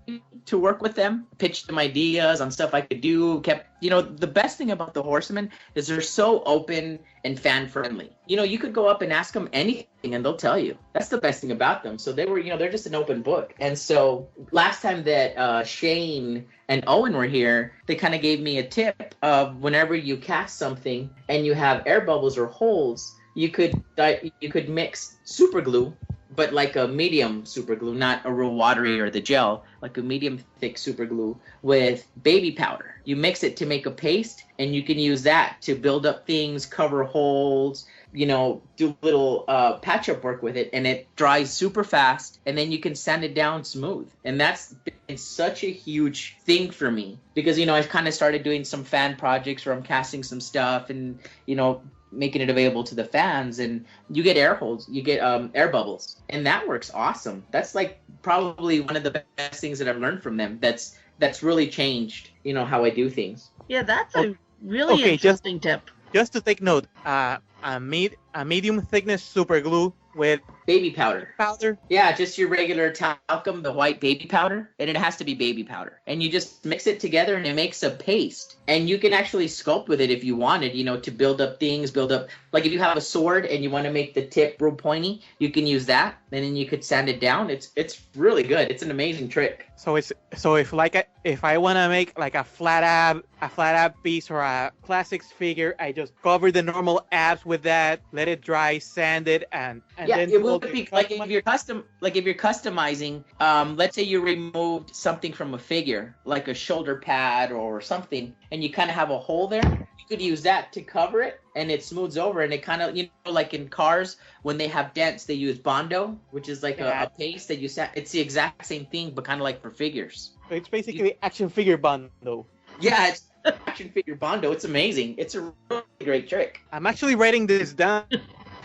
to work with them, pitched them ideas on stuff I could do, the best thing about the Horsemen is they're so open and fan friendly. You could go up and ask them anything and they'll tell you. That's the best thing about them. So they're just an open book. And so last time that Shane and Owen were here, they kind of gave me a tip of whenever you cast something and you have air bubbles or holes, you could mix super glue, but like a medium super glue, not a real watery or the gel, like a medium thick super glue with baby powder. You mix it to make a paste, and you can use that to build up things, cover holes, do little patch up work with it, and it dries super fast, and then you can sand it down smooth. And that's been such a huge thing for me because, I've kind of started doing some fan projects where I'm casting some stuff and, making it available to the fans, and you get air holes, you get air bubbles, and that works awesome. That's like probably one of the best things that I've learned from them. That's really changed, how I do things. Yeah, that's a really interesting tip. Just to take note, a medium thickness super glue with baby powder. Yeah, just your regular talcum, the white baby powder, and it has to be baby powder. And you just mix it together and it makes a paste. And you can actually sculpt with it if you wanted, to build up things, like if you have a sword and you want to make the tip real pointy, you can use that, and then you could sand it down. It's really good. It's an amazing trick. So if I want to make like a flat ab piece or a classics figure, I just cover the normal abs with that, let it dry, sand it, and then it will be like if you're customizing. Let's say you removed something from a figure, like a shoulder pad or something, and you kind of have a hole there. You could use that to cover it, and it smooths over, and it kind of, like in cars when they have dents, they use Bondo, which is like a paste that you set. It's the exact same thing, but kind of like for figures. It's basically action figure Bondo. Yeah, it's action figure Bondo. It's amazing. It's a really great trick. I'm actually writing this down.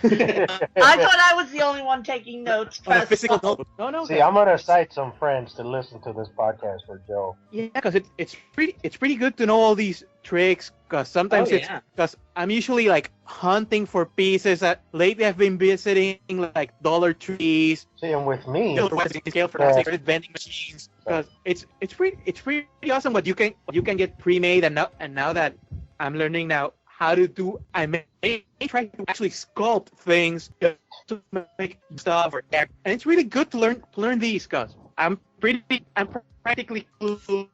I thought I was the only one taking notes. On a physical note. No. See, I'm gonna cite some friends to listen to this podcast for Joe. Yeah, because it's pretty good to know all these tricks. Because sometimes because I'm usually like hunting for pieces that lately I've been visiting like Dollar Trees. See, and with me, scale for vending machines. Because it's pretty awesome what you can get pre-made, and now that I'm learning now how to do, I may try to actually sculpt things to make stuff and it's really good to learn these, because I'm practically clueless.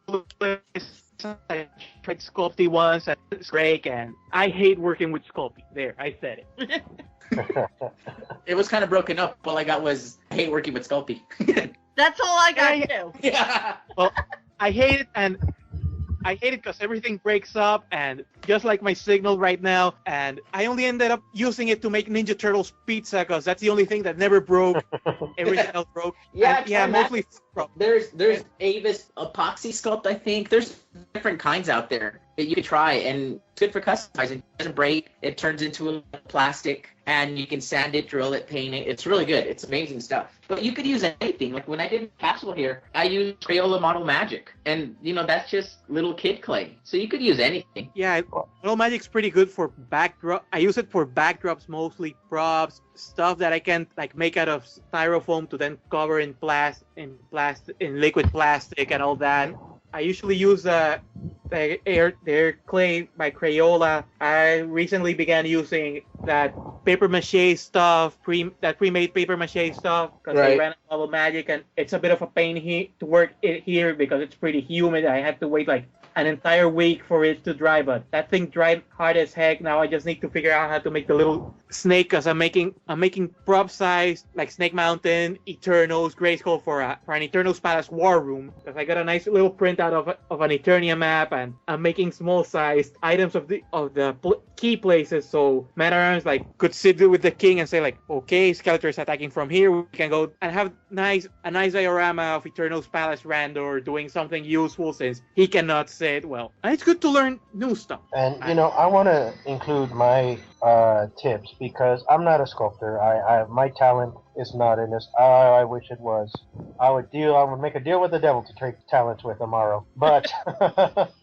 I tried Sculpty once and it's great, and I hate working with Sculpty. There, I said it. It was kind of broken up. All I got was I hate working with Sculpty. That's all I got too. Yeah. Well, I hate it because everything breaks up, and just like my signal right now, and I only ended up using it to make Ninja Turtles pizza because that's the only thing that never broke. Everything else broke. Yeah, mostly. There's Avis epoxy sculpt, I think. There's different kinds out there that you could try, and it's good for customizing. It doesn't break. It turns into a plastic, and you can sand it, drill it, paint it. It's really good. It's amazing stuff. But you could use anything. Like when I did Castle here, I used Crayola Model Magic, and that's just little kid clay. So you could use anything. Yeah, Model Magic's pretty good for backdrop. I use it for backdrops mostly, props, stuff that I can like make out of styrofoam to then cover in liquid plastic and all that. I usually use the air clay by Crayola. I recently began using that paper mache stuff, pre-made paper mache stuff, because I ran Model Magic, and it's a bit of a pain to work it here because it's pretty humid. I had to wait like an entire week for it to dry, but that thing dried hard as heck. Now I just need to figure out how to make the little snake, because I'm making prop size like Snake Mountain, Eternals, Grayskull for an Eternals Palace War Room, because I got a nice little printout of an Eternia map, and I'm making small sized items of the key places, so Manta like could sit with the king and say like, okay, Skeletor is attacking from here, we can go and have a nice diorama of Eternals Palace Randor doing something useful, since he cannot sit well. And it's good to learn new stuff. And I want to include my tips, because I'm not a sculptor. My talent is not in this. I wish it was. I would make a deal with the devil to trade talents with Amaro. But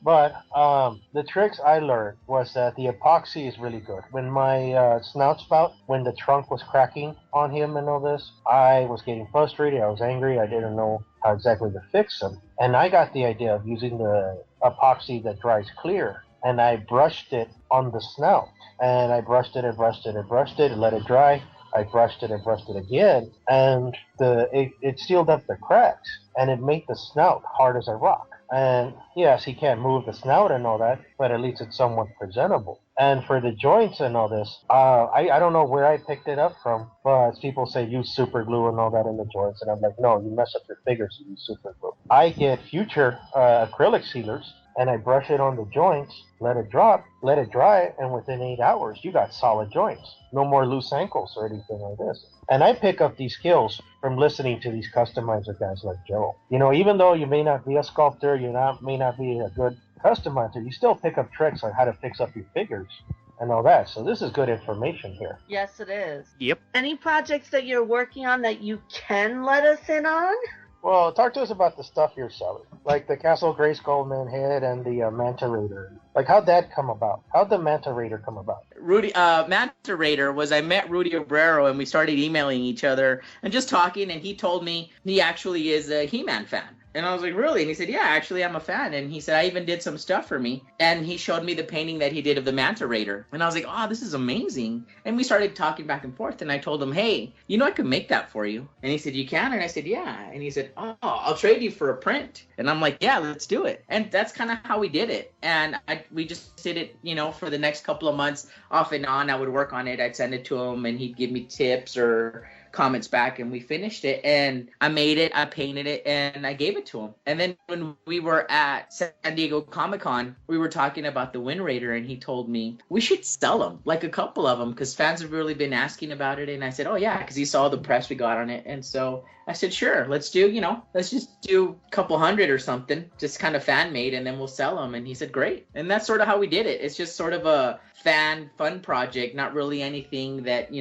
the tricks I learned was that the epoxy is really good. When my snout spout, when the trunk was cracking on him and all this, I was getting frustrated. I was angry. I didn't know how exactly to fix them. And I got the idea of using the epoxy that dries clear. And I brushed it on the snout. And I brushed it and brushed it and brushed it and let it dry. I brushed it and brushed it again, and it sealed up the cracks, and it made the snout hard as a rock. And yes, he can't move the snout and all that, but at least it's somewhat presentable. And for the joints and all this, I don't know where I picked it up from, but people say use super glue and all that in the joints, and I'm like, no, you mess up your figures, you use super glue. I get future acrylic sealers, and I brush it on the joints, let it drop, let it dry, and within 8 hours, you got solid joints. No more loose ankles or anything like this. And I pick up these skills from listening to these customizer guys like Joe. Even though you may not be a sculptor, may not be a good customizer, you still pick up tricks on how to fix up your figures and all that. So this is good information here. Yes, it is. Yep. Any projects that you're working on that you can let us in on? Well, talk to us about the stuff you're selling, like the Castle Grayskull Man head and the Manta Raider. Like, how'd that come about? How'd the Manta Raider come about? Manta Raider was, I met Rudy Obrero and we started emailing each other and just talking, and he told me he actually is a He-Man fan. And I was like, really? And he said, yeah, actually, I'm a fan. And he said, I even did some stuff for me. And he showed me the painting that he did of the Manta Raider. And I was like, oh, this is amazing. And we started talking back and forth. And I told him, hey, I could make that for you. And he said, you can? And I said, yeah. And he said, oh, I'll trade you for a print. And I'm like, yeah, let's do it. And that's kind of how we did it. And we just did it, for the next couple of months off and on. I would work on it. I'd send it to him and he'd give me tips or comments back, and we finished it, and I made it, I painted it, and I gave it to him. And then when we were at San Diego Comic-Con, we were talking about the Wind Raider, and he told me we should sell them, like a couple of them, because fans have really been asking about it. And I said, oh yeah, because he saw the press we got on it. And so I said, sure, let's just do a couple hundred or something, just kind of fan made, and then we'll sell them. And he said, great. And that's sort of how we did it. It's just sort of a fun project, not really anything that,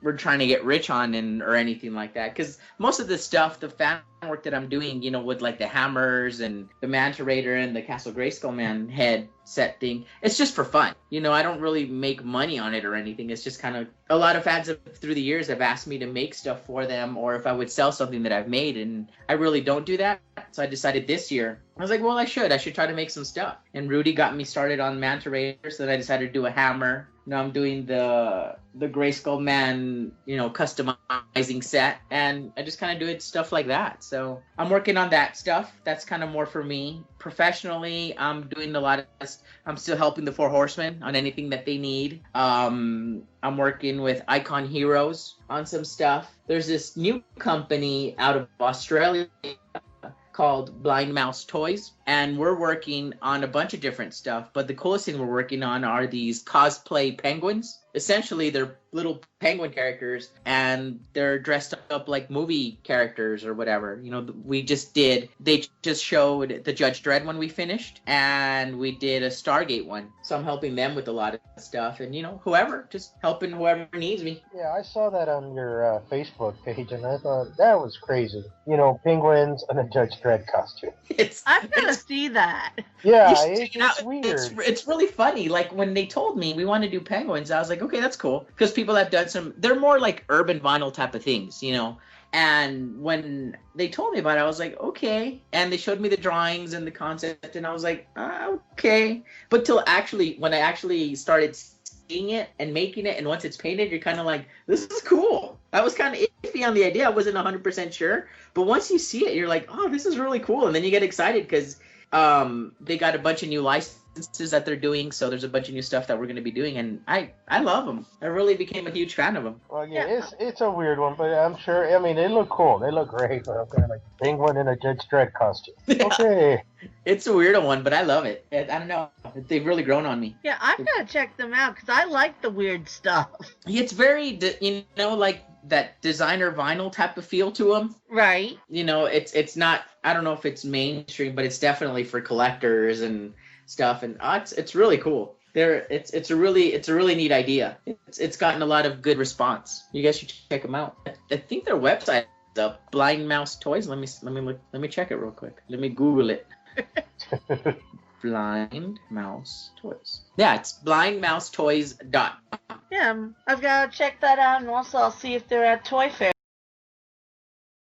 we're trying to get rich on or anything like that. Because most of the stuff, the fan work that I'm doing, with like the hammers and the Manta Raider and the Castle Grayskull Man head set thing, it's just for fun. I don't really make money on it or anything. It's just kind of, a lot of fans through the years have asked me to make stuff for them, or if I would sell something that I've made, and I really don't do that. So I decided this year, I was like, well, I should try to make some stuff. And Rudy got me started on Manta Raider, so then I decided to do a hammer. Now I'm doing the Grayskull Man, customizing set, and I just kind of do it stuff like that. So I'm working on that stuff. That's kind of more for me. Professionally, I'm doing a lot of, I'm still helping the Four Horsemen on anything that they need. I'm working with Icon Heroes on some stuff. There's this new company out of Australia called Blind Mouse Toys, and we're working on a bunch of different stuff, but the coolest thing we're working on are these cosplay penguins. Essentially, they're little penguin characters, and they're dressed up like movie characters or whatever. They just showed the Judge Dredd one we finished, and we did a Stargate one. So I'm helping them with a lot of stuff, and just helping whoever needs me. Yeah, I saw that on your Facebook page, and I thought that was crazy. Penguins and a Judge Dredd costume. I'm gonna see that. Yeah, it's weird. It's really funny. Like when they told me we want to do penguins, I was like, okay, that's cool, because people have done they're more like urban vinyl type of things, And when they told me about it, I was like, okay. And they showed me the drawings and the concept, and I was like, okay. But when I actually started seeing it and making it, and once it's painted, you're kind of like, this is cool. I was kind of iffy on the idea. I wasn't 100% sure. But once you see it, you're like, oh, this is really cool. And then you get excited because They got a bunch of new licenses that they're doing, so there's a bunch of new stuff that we're going to be doing, and I love them. I really became a huge fan of them. Well, yeah, it's a weird one, but I'm sure. I mean, they look cool. They look great. But I'm kind of like Penguin in a Judge Dredd costume. Okay. It's a weirdo one, but I love it. I don't know. They've really grown on me. Yeah, I've got to check them out because I like the weird stuff. It's very, like that designer vinyl type of feel to them. Right. It's not. I don't know if it's mainstream, but it's definitely for collectors and stuff. And it's really cool. It's a really neat idea. It's gotten a lot of good response. You guys should check them out. I think their website is up. Blind Mouse Toys. Let me check it real quick. Let me Google it. Blind Mouse Toys. Yeah, it's blindmousetoys.com. Yeah, I've got to check that out, and also I'll see if they're at Toy Fair.